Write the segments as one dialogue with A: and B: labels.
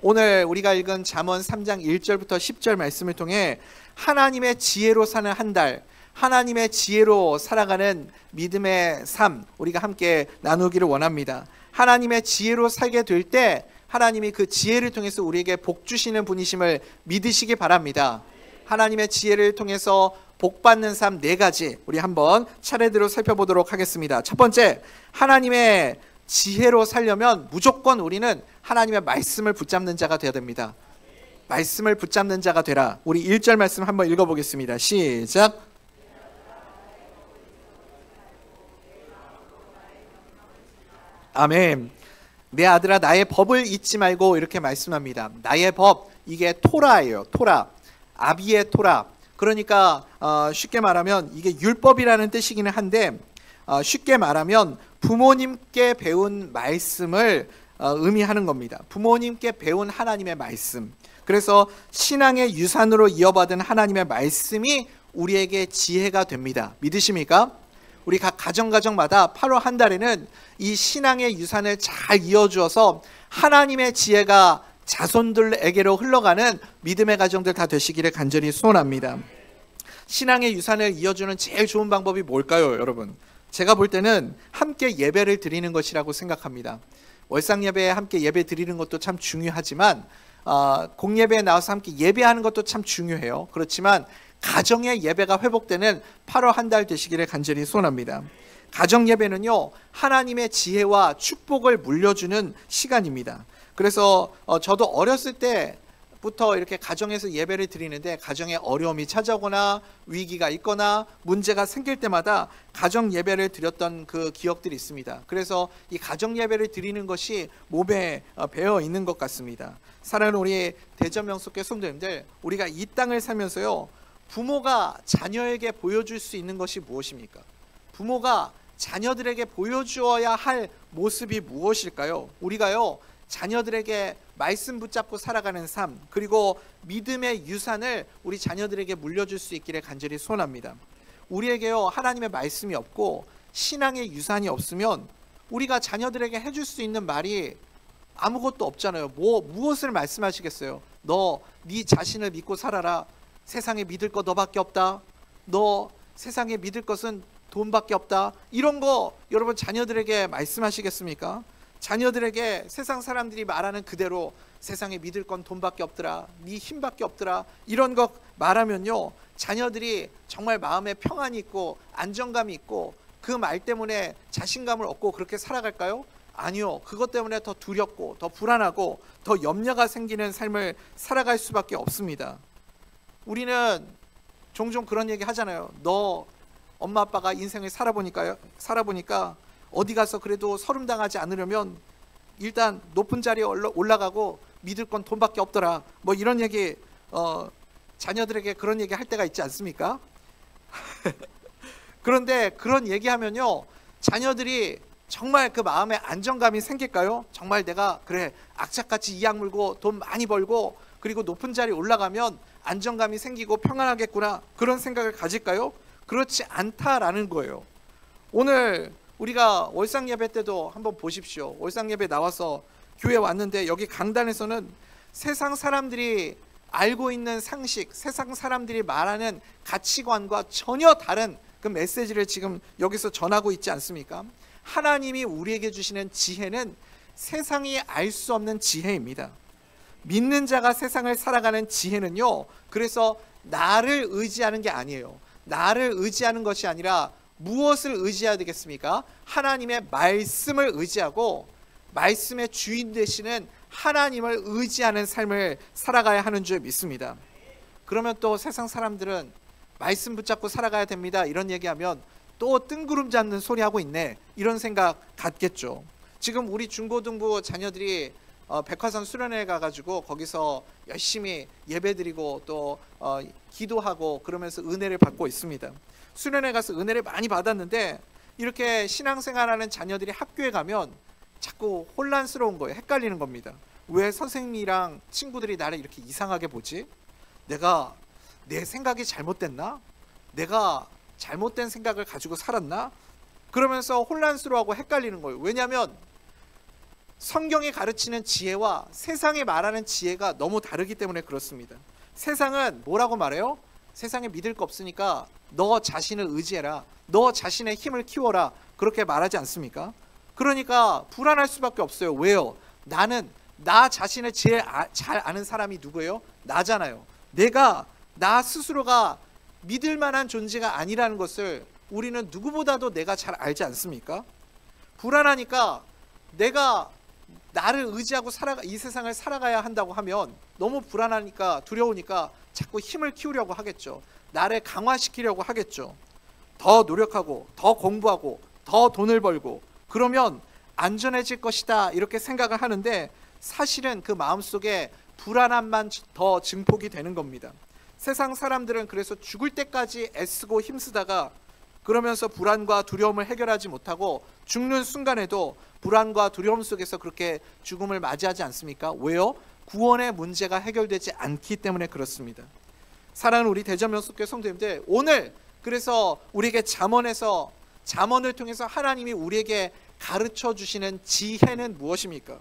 A: 오늘 우리가 읽은 잠언 3장 1절부터 10절 말씀을 통해 하나님의 지혜로 사는 한 달, 하나님의 지혜로 살아가는 믿음의 삶, 우리가 함께 나누기를 원합니다. 하나님의 지혜로 살게 될 때 하나님이 그 지혜를 통해서 우리에게 복 주시는 분이심을 믿으시기 바랍니다. 하나님의 지혜를 통해서 복 받는 삶 4가지 우리 한번 차례대로 살펴보도록 하겠습니다. 첫 번째, 하나님의 지혜로 살려면 무조건 우리는 하나님의 말씀을 붙잡는 자가 되어야 됩니다. 말씀을 붙잡는 자가 되라. 우리 1절 말씀 한번 읽어보겠습니다. 시작. 아멘. 내 아들아 나의 법을 잊지 말고, 이렇게 말씀합니다. 나의 법, 이게 토라예요. 토라, 아비의 토라. 그러니까 쉽게 말하면 이게 율법이라는 뜻이기는 한데, 쉽게 말하면 부모님께 배운 말씀을 의미하는 겁니다. 부모님께 배운 하나님의 말씀. 그래서 신앙의 유산으로 이어받은 하나님의 말씀이 우리에게 지혜가 됩니다. 믿으십니까? 우리 각 가정마다 8월 한 달에는 이 신앙의 유산을 잘 이어주어서 하나님의 지혜가 자손들에게로 흘러가는 믿음의 가정들 다 되시기를 간절히 소원합니다. 신앙의 유산을 이어주는 제일 좋은 방법이 뭘까요, 여러분? 제가 볼 때는 함께 예배를 드리는 것이라고 생각합니다. 월상 예배에 함께 예배 드리는 것도 참 중요하지만 공예배에 나와서 함께 예배하는 것도 참 중요해요. 그렇지만 가정의 예배가 회복되는 8월 한 달 되시기를 간절히 소원합니다. 가정 예배는요, 하나님의 지혜와 축복을 물려주는 시간입니다. 그래서 저도 어렸을 때부터 이렇게 가정에서 예배를 드리는데, 가정에 어려움이 찾아오거나 위기가 있거나 문제가 생길 때마다 가정 예배를 드렸던 그 기억들이 있습니다. 그래서 이 가정 예배를 드리는 것이 몸에 배어 있는 것 같습니다. 사랑하는 우리 대전명석교 성도님들, 우리가 이 땅을 살면서요, 부모가 자녀에게 보여줄 수 있는 것이 무엇입니까? 부모가 자녀들에게 보여주어야 할 모습이 무엇일까요? 우리가요, 자녀들에게 말씀 붙잡고 살아가는 삶, 그리고 믿음의 유산을 우리 자녀들에게 물려줄 수 있기를 간절히 소원합니다. 우리에게요, 하나님의 말씀이 없고 신앙의 유산이 없으면 우리가 자녀들에게 해줄 수 있는 말이 아무것도 없잖아요. 무엇을 말씀하시겠어요? 네 자신을 믿고 살아라. 세상에 믿을 거 너밖에 없다. 너 세상에 믿을 것은 돈밖에 없다. 이런 거 여러분 자녀들에게 말씀하시겠습니까? 자녀들에게 세상 사람들이 말하는 그대로 세상에 믿을 건 돈밖에 없더라, 네 힘밖에 없더라, 이런 거 말하면요, 자녀들이 정말 마음에 평안이 있고 안정감이 있고 그 말 때문에 자신감을 얻고 그렇게 살아갈까요? 아니요. 그것 때문에 더 두렵고 더 불안하고 더 염려가 생기는 삶을 살아갈 수밖에 없습니다. 우리는 종종 그런 얘기 하잖아요. 너 엄마 아빠가 인생을 살아보니까 어디 가서 그래도 서름당하지 않으려면 일단 높은 자리에 올라가고 믿을 건 돈밖에 없더라. 뭐 이런 얘기 자녀들에게 그런 얘기 할 때가 있지 않습니까? 그런데 그런 얘기하면요, 자녀들이 정말 그 마음에 안정감이 생길까요? 정말 내가 그래 악착같이 이악 물고 돈 많이 벌고 그리고 높은 자리에 올라가면 안정감이 생기고 평안하겠구나, 그런 생각을 가질까요? 그렇지 않다라는 거예요. 오늘 우리가 월상 예배 때도 한번 보십시오. 월상 예배 나와서 교회 왔는데 여기 강단에서는 세상 사람들이 알고 있는 상식, 세상 사람들이 말하는 가치관과 전혀 다른 그 메시지를 지금 여기서 전하고 있지 않습니까? 하나님이 우리에게 주시는 지혜는 세상이 알 수 없는 지혜입니다. 믿는 자가 세상을 살아가는 지혜는요, 그래서 나를 의지하는 게 아니에요. 나를 의지하는 것이 아니라 무엇을 의지해야 되겠습니까? 하나님의 말씀을 의지하고 말씀의 주인 되시는 하나님을 의지하는 삶을 살아가야 하는 줄 믿습니다. 그러면 또 세상 사람들은 말씀 붙잡고 살아가야 됩니다, 이런 얘기하면 또 뜬구름 잡는 소리 하고 있네, 이런 생각 갖겠죠. 지금 우리 중고등부 자녀들이 백화점 수련회 가가지고 거기서 열심히 예배드리고 또 기도하고 그러면서 은혜를 받고 있습니다. 수련회 가서 은혜를 많이 받았는데 이렇게 신앙생활하는 자녀들이 학교에 가면 자꾸 혼란스러운 거예요. 헷갈리는 겁니다. 왜 선생님이랑 친구들이 나를 이렇게 이상하게 보지? 내가 내 생각이 잘못됐나? 내가 잘못된 생각을 가지고 살았나? 그러면서 혼란스러워하고 헷갈리는 거예요. 왜냐하면 성경이 가르치는 지혜와 세상이 말하는 지혜가 너무 다르기 때문에 그렇습니다. 세상은 뭐라고 말해요? 세상에 믿을 거 없으니까 너 자신을 의지해라. 너 자신의 힘을 키워라. 그렇게 말하지 않습니까? 그러니까 불안할 수밖에 없어요. 왜요? 나는 나 자신을 제일 잘 아는 사람이 누구예요? 나잖아요. 내가 나 스스로가 믿을 만한 존재가 아니라는 것을 우리는 누구보다도 내가 잘 알지 않습니까? 불안하니까 내가 나를 의지하고 이 세상을 살아가야 한다고 하면 너무 불안하니까 두려우니까 자꾸 힘을 키우려고 하겠죠. 나를 강화시키려고 하겠죠. 더 노력하고 더 공부하고 더 돈을 벌고 그러면 안전해질 것이다 이렇게 생각을 하는데 사실은 그 마음속에 불안함만 더 증폭이 되는 겁니다. 세상 사람들은 그래서 죽을 때까지 애쓰고 힘쓰다가 그러면서 불안과 두려움을 해결하지 못하고 죽는 순간에도 불안과 두려움 속에서 그렇게 죽음을 맞이하지 않습니까? 왜요? 구원의 문제가 해결되지 않기 때문에 그렇습니다. 사랑하는 우리 대전명석교회 성도님들, 오늘 그래서 우리에게 잠언을 통해서 하나님이 우리에게 가르쳐 주시는 지혜는 무엇입니까?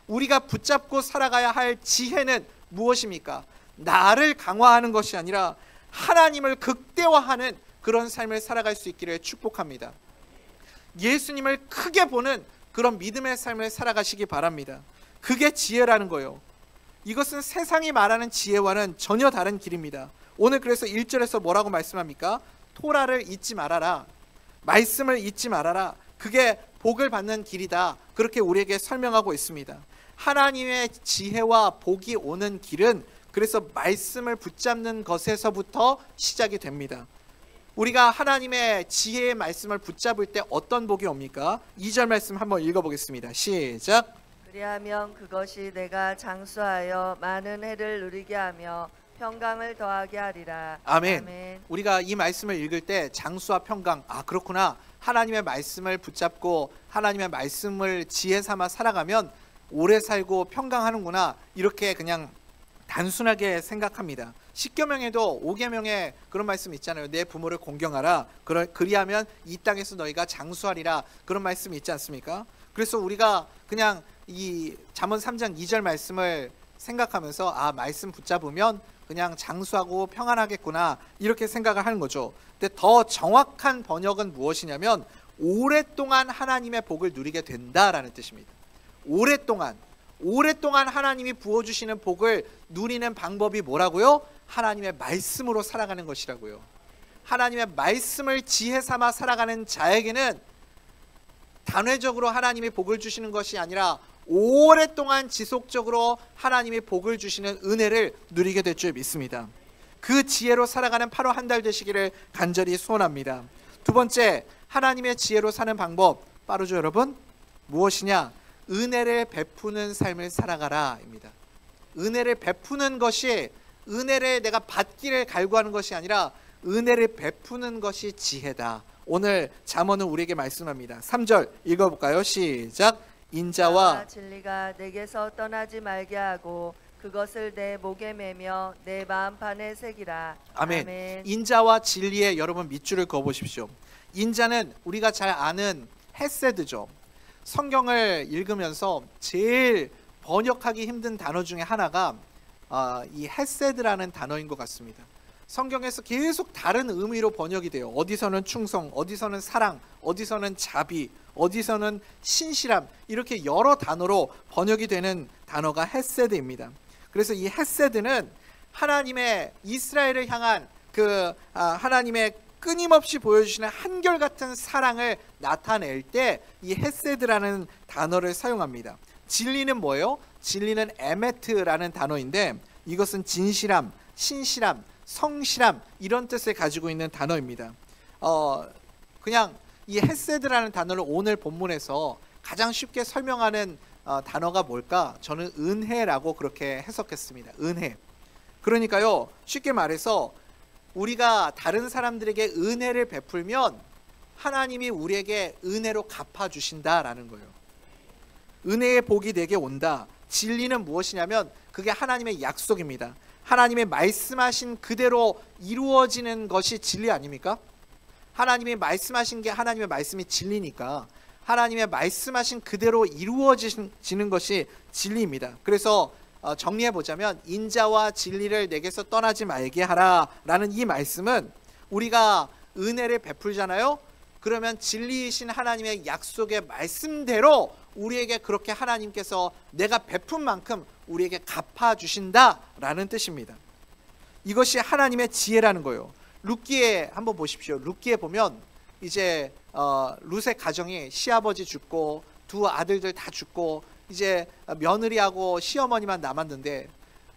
A: 우리가 붙잡고 살아가야 할 지혜는 무엇입니까? 나를 강화하는 것이 아니라 하나님을 극대화하는 그런 삶을 살아갈 수 있기를 축복합니다. 예수님을 크게 보는 그런 믿음의 삶을 살아가시기 바랍니다. 그게 지혜라는 거예요. 이것은 세상이 말하는 지혜와는 전혀 다른 길입니다. 오늘 그래서 1절에서 뭐라고 말씀합니까? 토라를 잊지 말아라. 말씀을 잊지 말아라. 그게 복을 받는 길이다. 그렇게 우리에게 설명하고 있습니다. 하나님의 지혜와 복이 오는 길은 그래서 말씀을 붙잡는 것에서부터 시작이 됩니다. 우리가 하나님의 지혜의 말씀을 붙잡을 때 어떤 복이 옵니까? 2절 말씀 한번 읽어보겠습니다. 시작.
B: 그리하면 그것이 내가 장수하여 많은 해를 누리게 하며 평강을 더하게 하리라.
A: 아멘.
B: 아멘.
A: 우리가 이 말씀을 읽을 때 장수와 평강, 그렇구나. 하나님의 말씀을 붙잡고 하나님의 말씀을 지혜 삼아 살아가면 오래 살고 평강하는구나. 이렇게 그냥 단순하게 생각합니다. 10계명에도 5계명에 그런 말씀 있잖아요. 내 부모를 공경하라. 그리하면 이 땅에서 너희가 장수하리라. 그런 말씀이 있지 않습니까? 그래서 우리가 그냥 이 잠언 3장 2절 말씀을 생각하면서 말씀 붙잡으면 그냥 장수하고 평안하겠구나 이렇게 생각을 하는 거죠. 근데 더 정확한 번역은 무엇이냐면 오랫동안 하나님의 복을 누리게 된다라는 뜻입니다. 오랫동안 하나님이 부어주시는 복을 누리는 방법이 뭐라고요? 하나님의 말씀으로 살아가는 것이라고요. 하나님의 말씀을 지혜 삼아 살아가는 자에게는 단회적으로 하나님이 복을 주시는 것이 아니라 오랫동안 지속적으로 하나님이 복을 주시는 은혜를 누리게 될 줄 믿습니다. 그 지혜로 살아가는 8월 한 달 되시기를 간절히 소원합니다. 두 번째, 하나님의 지혜로 사는 방법 빠르죠 여러분? 무엇이냐? 은혜를 베푸는 삶을 살아가라 입니다. 은혜를 베푸는 것이 은혜를 내가 받기를 갈구하는 것이 아니라 은혜를 베푸는 것이 지혜다. 오늘 잠언은 우리에게 말씀합니다. 3절 읽어볼까요? 시작. 인자와
B: 진리가 내게서 떠나지 말게 하고 그것을 내 목에 매며 내 마음판에 새기라.
A: 아멘.
B: 아멘.
A: 인자와 진리에 여러분 밑줄을 그어보십시오. 인자는 우리가 잘 아는 헤세드죠. 성경을 읽으면서 제일 번역하기 힘든 단어 중에 하나가 이 헤세드라는 단어인 것 같습니다. 성경에서 계속 다른 의미로 번역이 돼요. 어디서는 충성, 어디서는 사랑, 어디서는 자비, 어디서는 신실함, 이렇게 여러 단어로 번역이 되는 단어가 헤세드입니다. 그래서 이 헤세드는 하나님의 이스라엘을 향한 하나님의 끊임없이 보여주시는 한결같은 사랑을 나타낼 때 이 헤세드라는 단어를 사용합니다. 진리는 뭐예요? 진리는 에메트라는 단어인데 이것은 진실함, 신실함, 성실함 이런 뜻을 가지고 있는 단어입니다. 그냥 이 헤세드라는 단어를 오늘 본문에서 가장 쉽게 설명하는 단어가 뭘까? 저는 은혜라고 그렇게 해석했습니다. 은혜. 그러니까요, 쉽게 말해서 우리가 다른 사람들에게 은혜를 베풀면 하나님이 우리에게 은혜로 갚아주신다라는 거예요. 은혜의 복이 내게 온다. 진리는 무엇이냐면 그게 하나님의 약속입니다. 하나님의 말씀하신 그대로 이루어지는 것이 진리 아닙니까? 하나님이 말씀하신 게 하나님의 말씀이 진리니까 하나님의 말씀하신 그대로 이루어지는 것이 진리입니다. 그래서 정리해 보자면 인자와 진리를 내게서 떠나지 말게 하라라는 이 말씀은 우리가 은혜를 베풀잖아요. 그러면 진리이신 하나님의 약속의 말씀대로 우리에게 그렇게 하나님께서 내가 베푼 만큼 우리에게 갚아주신다라는 뜻입니다. 이것이 하나님의 지혜라는 거예요. 룻기에 한번 보십시오. 룻기에 보면 이제 룻의 가정이 시아버지 죽고 두 아들들 다 죽고 이제 며느리하고 시어머니만 남았는데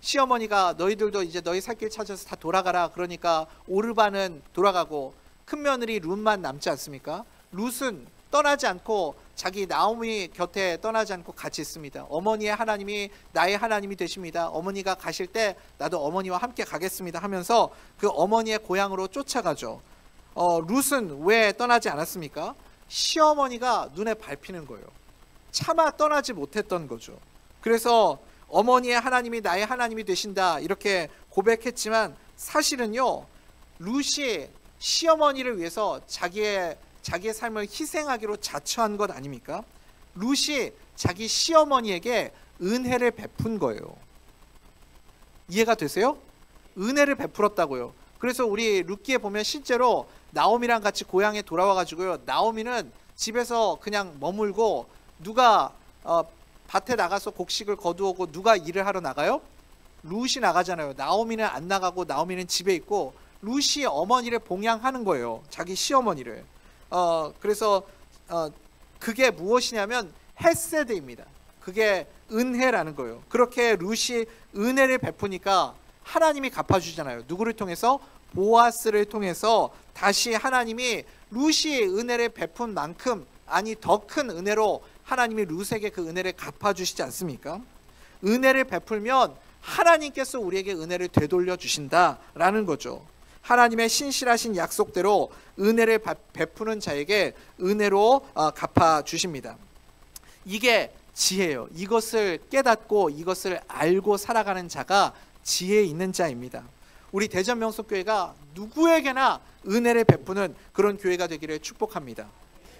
A: 시어머니가 너희들도 이제 너희 살 길 찾아서 다 돌아가라 그러니까 오르반은 돌아가고 큰 며느리 룻만 남지 않습니까? 룻은 떠나지 않고 자기 나오미 곁에 떠나지 않고 같이 있습니다. 어머니의 하나님이 나의 하나님이 되십니다. 어머니가 가실 때 나도 어머니와 함께 가겠습니다 하면서 그 어머니의 고향으로 쫓아가죠. 룻은 왜 떠나지 않았습니까? 시어머니가 눈에 밟히는 거예요. 차마 떠나지 못했던 거죠. 그래서 어머니의 하나님이 나의 하나님이 되신다 이렇게 고백했지만 사실은요, 룻이 시어머니를 위해서 자기의 삶을 희생하기로 자처한 것 아닙니까? 룻이 자기 시어머니에게 은혜를 베푼 거예요. 이해가 되세요? 은혜를 베풀었다고요. 그래서 우리 룻기에 보면 실제로 나오미랑 같이 고향에 돌아와 가지고요, 나오미는 집에서 그냥 머물고 누가 밭에 나가서 곡식을 거두오고 누가 일을 하러 나가요? 룻이 나가잖아요. 나오미는 안 나가고 나오미는 집에 있고 룻이 어머니를 봉양하는 거예요. 자기 시어머니를. 그래서 그게 무엇이냐면 헤세드입니다. 그게 은혜라는 거예요. 그렇게 룻이 은혜를 베푸니까 하나님이 갚아주잖아요. 누구를 통해서? 보아스를 통해서 다시 하나님이 룻이 은혜를 베푼 만큼 아니 더 큰 은혜로 하나님이 룻에게 그 은혜를 갚아주시지 않습니까? 은혜를 베풀면 하나님께서 우리에게 은혜를 되돌려 주신다라는 거죠. 하나님의 신실하신 약속대로 은혜를 베푸는 자에게 은혜로 갚아주십니다. 이게 지혜예요. 이것을 깨닫고 이것을 알고 살아가는 자가 지혜 있는 자입니다. 우리 대전명석교회가 누구에게나 은혜를 베푸는 그런 교회가 되기를 축복합니다.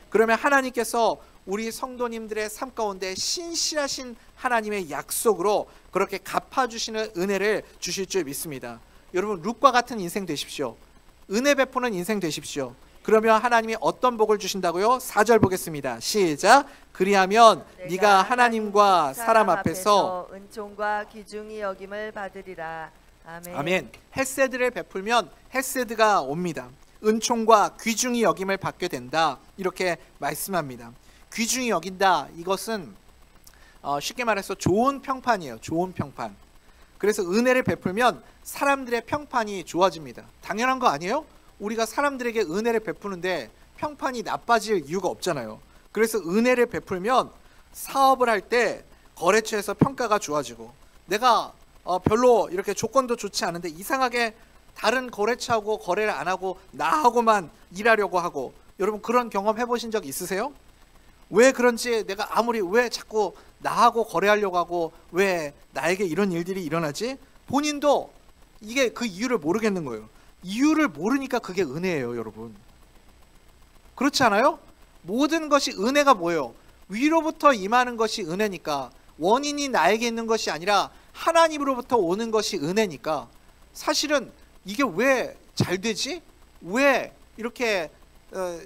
A: 그러면 하나님께서 우리 성도님들의 삶 가운데 신실하신 하나님의 약속으로 그렇게 갚아주시는 은혜를 주실 줄 믿습니다. 여러분 룻과 같은 인생 되십시오. 은혜 베푸는 인생 되십시오. 그러면 하나님이 어떤 복을 주신다고요? 4절 보겠습니다. 시작. 그리하면 네가 하나님과 사람 앞에서
B: 은총과 귀중히 여김을 받으리라. 아멘.
A: 아멘. 헤세드를 베풀면 헤세드가 옵니다. 은총과 귀중히 여김을 받게 된다. 이렇게 말씀합니다. 귀중히 여긴다. 이것은 쉽게 말해서 좋은 평판이에요. 좋은 평판. 그래서 은혜를 베풀면 사람들의 평판이 좋아집니다. 당연한 거 아니에요? 우리가 사람들에게 은혜를 베푸는데 평판이 나빠질 이유가 없잖아요. 그래서 은혜를 베풀면 사업을 할 때 거래처에서 평가가 좋아지고 내가 별로 이렇게 조건도 좋지 않은데 이상하게 다른 거래처하고 거래를 안 하고 나하고만 일하려고 하고 여러분 그런 경험 해보신 적 있으세요? 왜 그런지 내가 아무리 왜 자꾸 나하고 거래하려고 하고 왜 나에게 이런 일들이 일어나지? 본인도 이게 그 이유를 모르겠는 거예요. 이유를 모르니까 그게 은혜예요, 여러분. 그렇지 않아요? 모든 것이 은혜가 뭐예요? 위로부터 임하는 것이 은혜니까 원인이 나에게 있는 것이 아니라 하나님으로부터 오는 것이 은혜니까 사실은 이게 왜 잘 되지? 왜 이렇게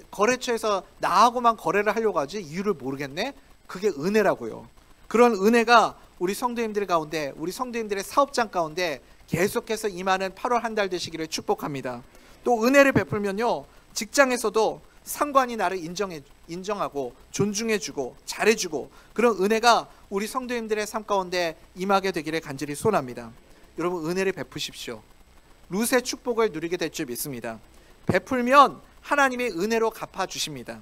A: 거래처에서 나하고만 거래를 하려고 하지? 이유를 모르겠네? 그게 은혜라고요. 그런 은혜가 우리 성도님들 가운데 우리 성도님들의 사업장 가운데 계속해서 임하는 8월 한 달 되시기를 축복합니다. 또 은혜를 베풀면요 직장에서도 상관이 나를 인정하고 존중해주고 잘해주고 그런 은혜가 우리 성도님들의 삶 가운데 임하게 되기를 간절히 소원합니다. 여러분 은혜를 베푸십시오. 룻의 축복을 누리게 될 줄 믿습니다. 베풀면 하나님의 은혜로 갚아주십니다.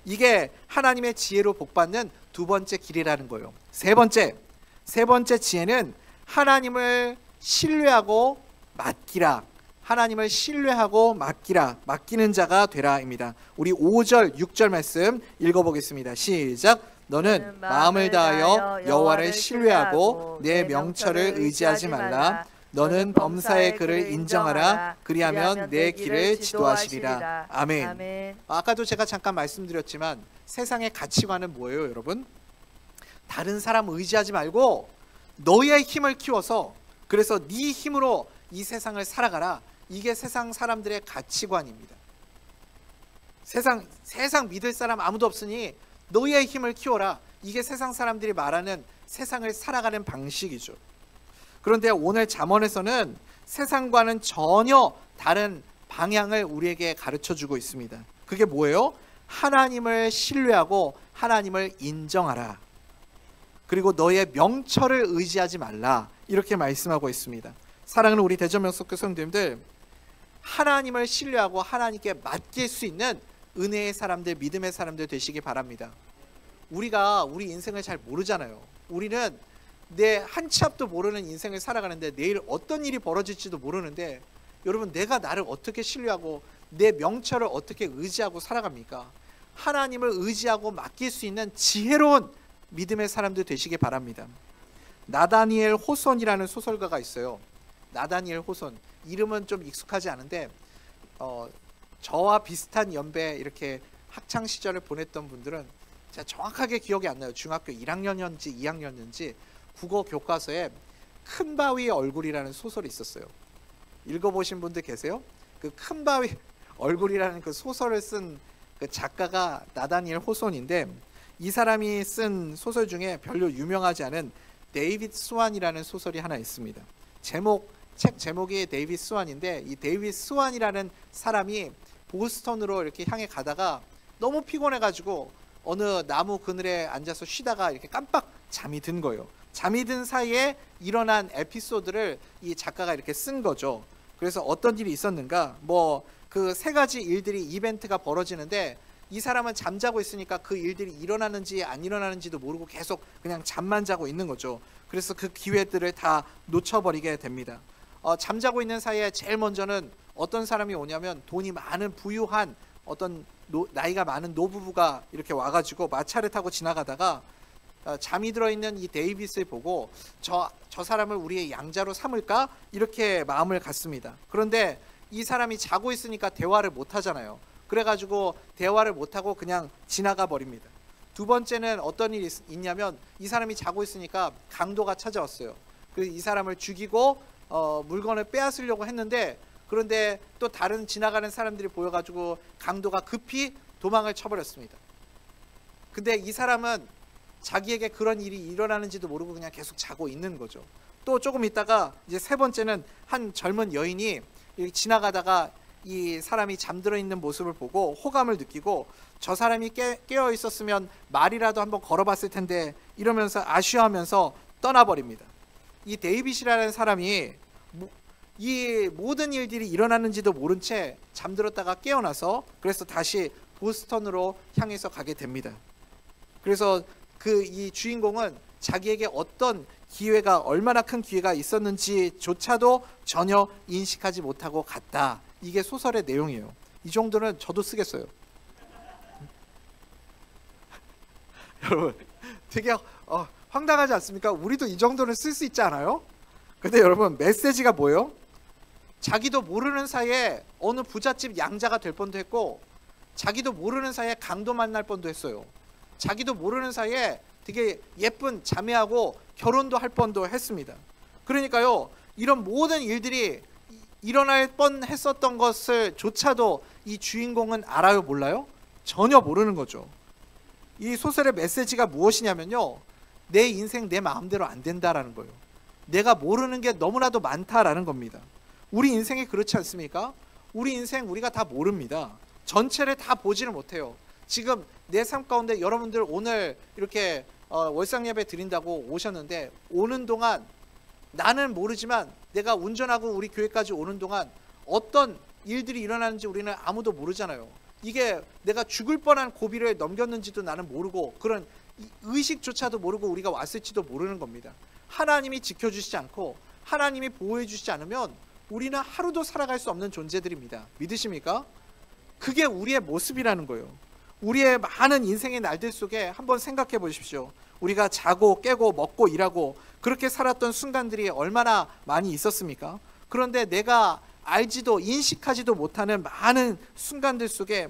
A: 이게 하나님의 지혜로 복받는 두 번째 길이라는 거예요. 세 번째 지혜는 하나님을 신뢰하고 맡기라. 하나님을 신뢰하고 맡기는 자가 되라입니다. 우리 5절 6절 말씀 읽어보겠습니다. 시작. 너는 마음을 다하여 여호와를 신뢰하고 내 명철을 의지하지 말라. 너는 범사의 그를 인정하라. 그리하면 내 길을 지도하시리라. 아멘. 아까도 제가 잠깐 말씀드렸지만 세상의 가치관은 뭐예요, 여러분? 다른 사람 의지하지 말고 너의 힘을 키워서, 그래서 네 힘으로 이 세상을 살아가라. 이게 세상 사람들의 가치관입니다. 세상 믿을 사람 아무도 없으니 너의 힘을 키워라. 이게 세상 사람들이 말하는 세상을 살아가는 방식이죠. 그런데 오늘 잠언에서는 세상과는 전혀 다른 방향을 우리에게 가르쳐주고 있습니다. 그게 뭐예요? 하나님을 신뢰하고 하나님을 인정하라. 그리고 너의 명철을 의지하지 말라. 이렇게 말씀하고 있습니다. 사랑하는 우리 대전명석교 성도님들, 하나님을 신뢰하고 하나님께 맡길 수 있는 은혜의 사람들, 믿음의 사람들 되시기 바랍니다. 우리가 우리 인생을 잘 모르잖아요. 우리는 내 한 치 앞도 모르는 인생을 살아가는데 내일 어떤 일이 벌어질지도 모르는데, 여러분, 내가 나를 어떻게 신뢰하고 내 명철을 어떻게 의지하고 살아갑니까? 하나님을 의지하고 맡길 수 있는 지혜로운 믿음의 사람들 되시기 바랍니다. 나다니엘 호손이라는 소설가가 있어요. 나다니엘 호손, 이름은 좀 익숙하지 않은데 저와 비슷한 연배 이렇게 학창 시절을 보냈던 분들은 제가 정확하게 기억이 안 나요. 중학교 1학년이었는지 2학년이었는지 국어 교과서에 큰 바위의 얼굴이라는 소설이 있었어요. 읽어보신 분들 계세요? 그 큰 바위 얼굴이라는 그 소설을 쓴 그 작가가 나다니엘 호손인데, 이 사람이 쓴 소설 중에 별로 유명하지 않은 데이빗 스완이라는 소설이 하나 있습니다. 책 제목이 데이빗 스완인데, 이 데이빗 스완이라는 사람이 보스턴으로 이렇게 향해 가다가 너무 피곤해가지고 어느 나무 그늘에 앉아서 쉬다가 이렇게 깜빡 잠이 든 거예요. 잠이 든 사이에 일어난 에피소드를 이 작가가 이렇게 쓴 거죠. 그래서 어떤 일이 있었는가, 뭐 그 세 가지 일들이, 이벤트가 벌어지는데, 이 사람은 잠자고 있으니까 그 일들이 일어나는지 안 일어나는지도 모르고 계속 그냥 잠만 자고 있는 거죠. 그래서 그 기회들을 다 놓쳐버리게 됩니다. 잠자고 있는 사이에 제일 먼저는 어떤 사람이 오냐면, 돈이 많은 부유한 어떤 나이가 많은 노부부가 이렇게 와가지고 마차를 타고 지나가다가 잠이 들어있는 이 데이빗을 보고 저 사람을 우리의 양자로 삼을까? 이렇게 마음을 갖습니다. 그런데 이 사람이 자고 있으니까 대화를 못 하잖아요. 그래가지고 대화를 못하고 그냥 지나가 버립니다. 두 번째는 어떤 일이 있냐면, 이 사람이 자고 있으니까 강도가 찾아왔어요. 그래서 이 사람을 죽이고 물건을 빼앗으려고 했는데, 그런데 또 다른 지나가는 사람들이 보여가지고 강도가 급히 도망을 쳐버렸습니다. 근데 이 사람은 자기에게 그런 일이 일어나는지도 모르고 그냥 계속 자고 있는 거죠. 또 조금 있다가 이제 세 번째는 한 젊은 여인이 지나가다가 이 사람이 잠들어 있는 모습을 보고 호감을 느끼고, 저 사람이 깨어 있었으면 말이라도 한번 걸어봤을 텐데 이러면서 아쉬워하면서 떠나버립니다. 이 데이빗이라는 사람이 이 모든 일들이 일어나는지도 모른 채 잠들었다가 깨어나서, 그래서 다시 보스턴으로 향해서 가게 됩니다. 그래서 이 주인공은 자기에게 어떤 기회가, 얼마나 큰 기회가 있었는지조차도 전혀 인식하지 못하고 갔다. 이게 소설의 내용이에요. 이 정도는 저도 쓰겠어요. 여러분, 되게 황당하지 않습니까? 우리도 이 정도는 쓸 수 있지 않아요? 근데 여러분, 메시지가 뭐예요? 자기도 모르는 사이에 어느 부잣집 양자가 될 뻔도 했고, 자기도 모르는 사이에 강도 만날 뻔도 했어요. 자기도 모르는 사이에 되게 예쁜 자매하고 결혼도 할 뻔도 했습니다. 그러니까요, 이런 모든 일들이 일어날 뻔했었던 것을 조차도 이 주인공은 알아요, 몰라요? 전혀 모르는 거죠. 이 소설의 메시지가 무엇이냐면요, 내 인생 내 마음대로 안 된다라는 거예요. 내가 모르는 게 너무나도 많다라는 겁니다. 우리 인생이 그렇지 않습니까? 우리 인생 우리가 다 모릅니다. 전체를 다 보지를 못해요. 지금 내 삶 가운데 여러분들 오늘 이렇게 월상 예배 드린다고 오셨는데, 오는 동안 나는 모르지만 내가 운전하고 우리 교회까지 오는 동안 어떤 일들이 일어나는지 우리는 아무도 모르잖아요. 이게 내가 죽을 뻔한 고비를 넘겼는지도 나는 모르고, 그런 의식조차도 모르고 우리가 왔을지도 모르는 겁니다. 하나님이 지켜주시지 않고 하나님이 보호해 주시지 않으면 우리는 하루도 살아갈 수 없는 존재들입니다. 믿으십니까? 그게 우리의 모습이라는 거예요. 우리의 많은 인생의 날들 속에 한번 생각해 보십시오. 우리가 자고 깨고 먹고 일하고, 그렇게 살았던 순간들이 얼마나 많이 있었습니까? 그런데 내가 알지도 인식하지도 못하는 많은 순간들 속에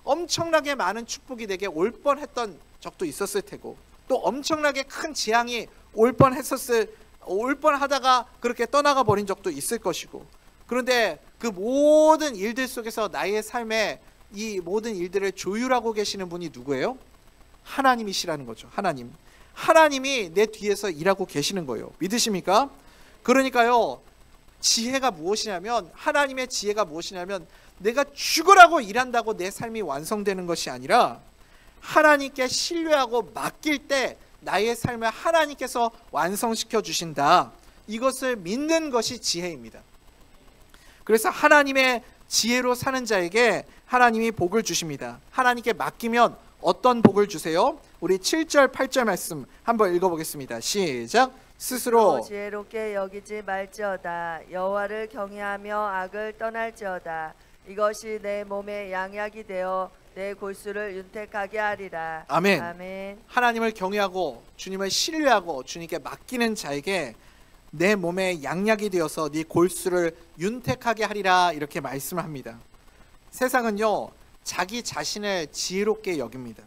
A: 엄청나게 많은 축복이 내게 올 뻔했던 적도 있었을 테고, 또 엄청나게 큰 재앙이 올 뻔하다가 그렇게 떠나가 버린 적도 있을 것이고, 그런데 그 모든 일들 속에서 나의 삶에 이 모든 일들을 조율하고 계시는 분이 누구예요? 하나님이시라는 거죠. 하나님이 내 뒤에서 일하고 계시는 거예요. 믿으십니까? 그러니까요, 지혜가 무엇이냐면, 하나님의 지혜가 무엇이냐면, 내가 죽으라고 일한다고 내 삶이 완성되는 것이 아니라 하나님께 신뢰하고 맡길 때 나의 삶을 하나님께서 완성시켜 주신다. 이것을 믿는 것이 지혜입니다. 그래서 하나님의 지혜로 사는 자에게 하나님이 복을 주십니다. 하나님께 맡기면 어떤 복을 주세요? 우리 7절 8절 말씀 한번 읽어보겠습니다. 시작. 스스로
B: 지혜롭게 여기지 말지어다. 여호와를 경외하며 악을 떠날지어다. 이것이 내 몸에 양약이 되어 내 골수를 윤택하게 하리라.
A: 아멘.
B: 아멘.
A: 하나님을 경외하고 주님을 신뢰하고 주님께 맡기는 자에게 내 몸에 양약이 되어서 네 골수를 윤택하게 하리라, 이렇게 말씀을 합니다. 세상은요, 자기 자신을 지혜롭게 여깁니다.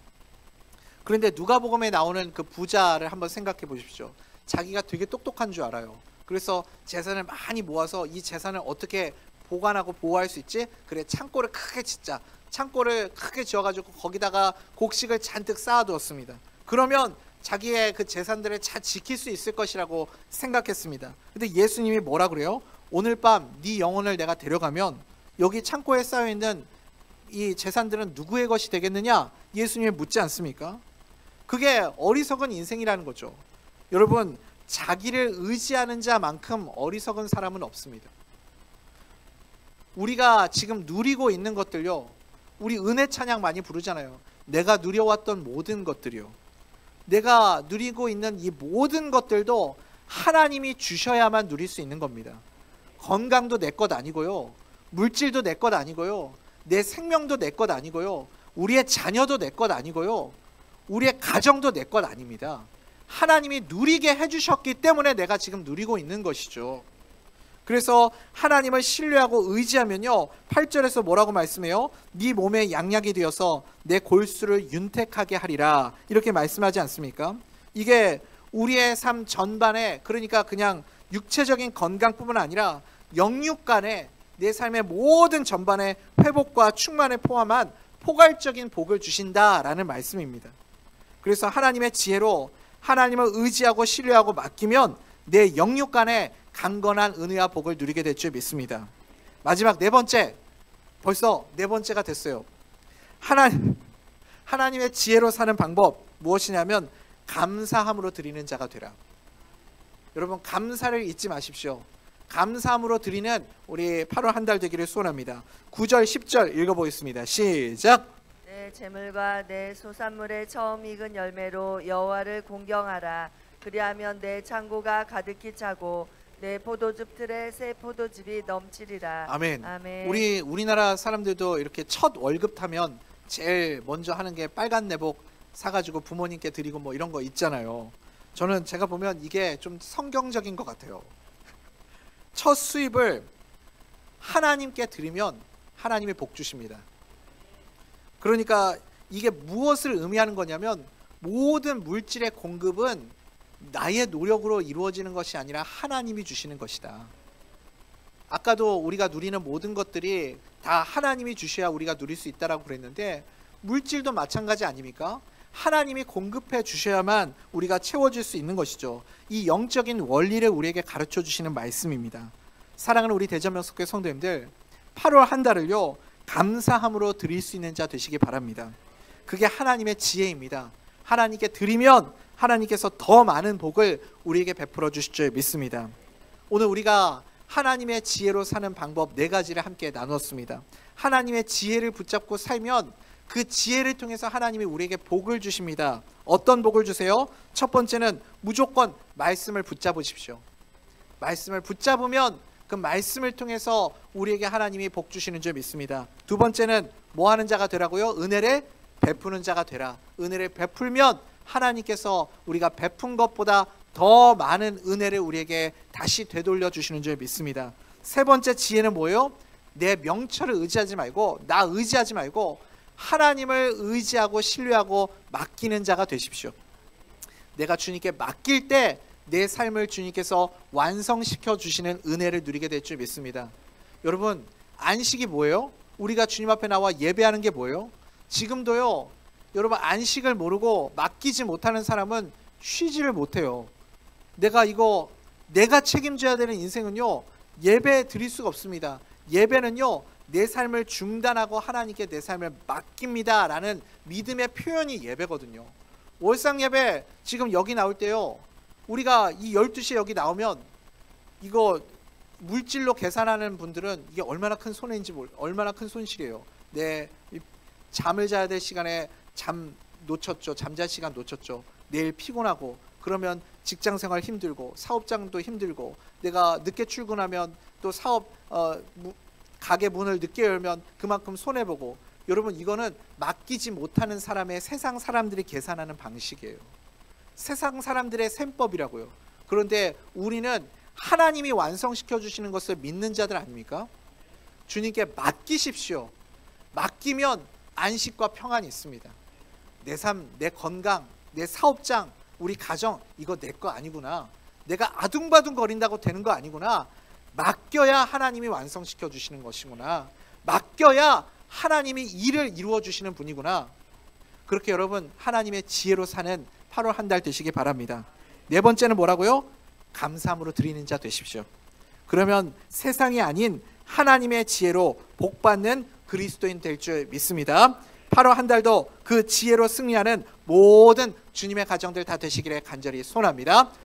A: 그런데 누가복음에 나오는 그 부자를 한번 생각해 보십시오. 자기가 되게 똑똑한 줄 알아요. 그래서 재산을 많이 모아서 이 재산을 어떻게 보관하고 보호할 수 있지? 그래, 창고를 크게 짓자. 창고를 크게 지어가지고 거기다가 곡식을 잔뜩 쌓아두었습니다. 그러면 자기의 그 재산들을 잘 지킬 수 있을 것이라고 생각했습니다. 근데 예수님이 뭐라 그래요? 오늘 밤 네 영혼을 내가 데려가면 여기 창고에 쌓여있는 이 재산들은 누구의 것이 되겠느냐? 예수님이 묻지 않습니까? 그게 어리석은 인생이라는 거죠. 여러분, 자기를 의지하는 자만큼 어리석은 사람은 없습니다. 우리가 지금 누리고 있는 것들요, 우리 은혜 찬양 많이 부르잖아요. 내가 누려왔던 모든 것들이요, 내가 누리고 있는 이 모든 것들도 하나님이 주셔야만 누릴 수 있는 겁니다. 건강도 내 것 아니고요, 물질도 내 것 아니고요, 내 생명도 내 것 아니고요, 우리의 자녀도 내 것 아니고요, 우리의 가정도 내 것 아닙니다. 하나님이 누리게 해주셨기 때문에 내가 지금 누리고 있는 것이죠. 그래서 하나님을 신뢰하고 의지하면요, 8절에서 뭐라고 말씀해요? 네 몸에 양약이 되어서 내 골수를 윤택하게 하리라, 이렇게 말씀하지 않습니까? 이게 우리의 삶 전반에, 그러니까 그냥 육체적인 건강뿐만 아니라 영육 간에 내 삶의 모든 전반에 회복과 충만을 포함한 포괄적인 복을 주신다라는 말씀입니다. 그래서 하나님의 지혜로 하나님을 의지하고 신뢰하고 맡기면 내 영육 간에 강건한 은혜와 복을 누리게 될 줄 믿습니다. 마지막 네 번째, 벌써 네 번째가 됐어요. 하나님의 지혜로 사는 방법 무엇이냐면 감사함으로 드리는 자가 되라. 여러분, 감사를 잊지 마십시오. 감사함으로 드리는 우리 8월 한 달 되기를 소원합니다. 9절 10절 읽어보겠습니다. 시작.
B: 내 재물과 내 소산물의 처음 익은 열매로 여호와를 공경하라. 그리하면 내 창고가 가득히 차고 내 포도즙 틀에 새 포도즙이 넘치리라.
A: 아멘.
B: 아멘.
A: 우리나라 사람들도 이렇게 첫 월급 타면 제일 먼저 하는 게 빨간 내복 사가지고 부모님께 드리고 뭐 이런 거 있잖아요. 저는 제가 보면 이게 좀 성경적인 것 같아요. 첫 수입을 하나님께 드리면 하나님이 복 주십니다. 그러니까 이게 무엇을 의미하는 거냐면 모든 물질의 공급은 나의 노력으로 이루어지는 것이 아니라 하나님이 주시는 것이다. 아까도 우리가 누리는 모든 것들이 다 하나님이 주셔야 우리가 누릴 수 있다라고 그랬는데, 물질도 마찬가지 아닙니까? 하나님이 공급해 주셔야만 우리가 채워질 수 있는 것이죠. 이 영적인 원리를 우리에게 가르쳐 주시는 말씀입니다. 사랑하는 우리 대전명석교회 성도님들, 8월 한 달을요, 감사함으로 드릴 수 있는 자 되시기 바랍니다. 그게 하나님의 지혜입니다. 하나님께 드리면 하나님께서 더 많은 복을 우리에게 베풀어 주실 줄 믿습니다. 오늘 우리가 하나님의 지혜로 사는 방법 4가지를 함께 나눴습니다. 하나님의 지혜를 붙잡고 살면 그 지혜를 통해서 하나님이 우리에게 복을 주십니다. 어떤 복을 주세요? 첫 번째는 무조건 말씀을 붙잡으십시오. 말씀을 붙잡으면 그 말씀을 통해서 우리에게 하나님이 복 주시는 줄 믿습니다. 두 번째는 뭐 하는 자가 되라고요? 은혜를 베푸는 자가 되라. 은혜를 베풀면 하나님께서 우리가 베푼 것보다 더 많은 은혜를 우리에게 다시 되돌려 주시는 줄 믿습니다. 세 번째 지혜는 뭐예요? 내 명철을 의지하지 말고, 나 의지하지 말고 하나님을 의지하고 신뢰하고 맡기는 자가 되십시오. 내가 주님께 맡길 때 내 삶을 주님께서 완성시켜 주시는 은혜를 누리게 될 줄 믿습니다. 여러분, 안식이 뭐예요? 우리가 주님 앞에 나와 예배하는 게 뭐예요? 지금도요, 여러분, 안식을 모르고 맡기지 못하는 사람은 쉬지를 못해요. 내가 책임져야 되는 인생은요, 예배 드릴 수가 없습니다. 예배는요, 내 삶을 중단하고 하나님께 내 삶을 맡깁니다 라는 믿음의 표현이 예배거든요. 월상 예배 지금 여기 나올 때요, 우리가 이 12시에 여기 나오면 이거 물질로 계산하는 분들은 이게 얼마나 큰 손해인지 얼마나 큰 손실이에요. 잠을 자야 될 시간에 잠 놓쳤죠. 잠잘 시간 놓쳤죠. 내일 피곤하고, 그러면 직장생활 힘들고 사업장도 힘들고, 내가 늦게 출근하면 또 가게 문을 늦게 열면 그만큼 손해보고. 여러분, 이거는 맡기지 못하는 사람의 세상 사람들이 계산하는 방식이에요. 세상 사람들의 셈법이라고요. 그런데 우리는 하나님이 완성시켜 주시는 것을 믿는 자들 아닙니까? 주님께 맡기십시오. 맡기면 안식과 평안이 있습니다. 내 삶, 내 건강, 내 사업장, 우리 가정, 이거 내 거 아니구나. 내가 아둥바둥 거린다고 되는 거 아니구나. 맡겨야 하나님이 완성시켜 주시는 것이구나. 맡겨야 하나님이 일을 이루어 주시는 분이구나. 그렇게 여러분, 하나님의 지혜로 사는 8월 한 달 되시기 바랍니다. 네 번째는 뭐라고요? 감사함으로 드리는 자 되십시오. 그러면 세상이 아닌 하나님의 지혜로 복받는 그리스도인 될 줄 믿습니다. 8월 한 달도 그 지혜로 승리하는 모든 주님의 가정들 다 되시기를 간절히 소원합니다.